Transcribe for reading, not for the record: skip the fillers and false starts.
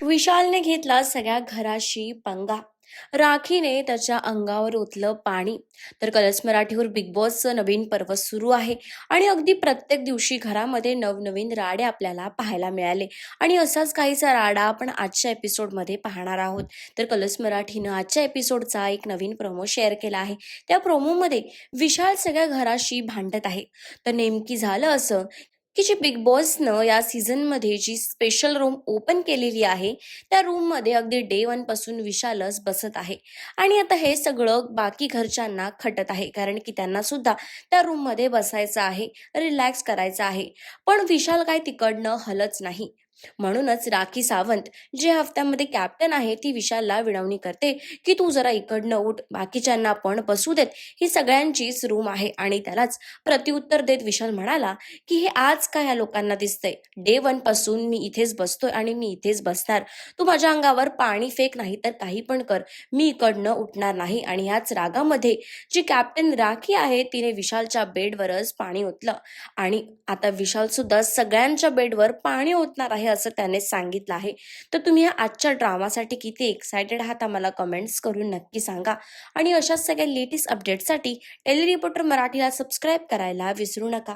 विशालने घेतला सगळ्या घराशी पंगा. राखीने त्याच्या अंगावर ओतलं पाणी. तर कलर्स मराठीवर बिग बॉसचं नवीन पर्व सुरू आहे आणि अगदी प्रत्येक दिवशी घरामध्ये नवनवीन राडे आपल्याला पाहायला मिळाले आणि असाच काहीसा राडा आपण आजच्या एपिसोडमध्ये पाहणार आहोत. तर कलर्स मराठीनं आजच्या एपिसोडचा एक नवीन प्रोमो शेअर केला आहे. त्या प्रोमोमध्ये विशाल सगळ्या घराशी भांडत आहे. तर नेमकी झालं असं की जी बिग बॉसनं या सीझनमध्ये जी स्पेशल रूम ओपन केलेली आहे, त्या रूममध्ये अगदी डे वन पासून विशालच बसत आहे आणि आता हे सगळं बाकी घरच्यांना खटत आहे, कारण की त्यांना सुद्धा त्या रूममध्ये बसायचं आहे, रिलॅक्स करायचं आहे. पण विशाल काय तिकडनं हलच नाही. म्हणूनच राखी सावंत जे हफ्त्यामध्ये कॅप्टन आहे ती विशालला विनवणी करते की तू जरा इकडनं उठ, बाकीच्यांना पण बसू देत, ही सगळ्यांचीच रूम आहे. आणि त्यालाच प्रत्युत्तर देत विशाल म्हणाला की हे आज काय ह्या लोकांना दिसतंय, डे वन पासून मी इथेच बसतोय आणि मी इथेच बसणार. तू माझ्या अंगावर पाणी फेक नाही तर काही पण कर, मी इकडनं उठणार नाही. आणि ह्याच रागामध्ये जी कॅप्टन राखी आहे तिने विशालच्या बेडवरच पाणी ओतलं आणि आता विशाल सुद्धा सगळ्यांच्या बेडवर पाणी ओतणार आहे असं त्याने सांगितलं आहे. तर तुम्ही या आजच्या ड्रामासाठी किती एक्सायटेड आहात आम्हाला कमेंट्स करून नक्की सांगा. आणि अशाच सगळ्या लेटेस्ट अपडेट्ससाठी डेली रिपोर्टर मराठीला सबस्क्राईब करायला विसरू नका.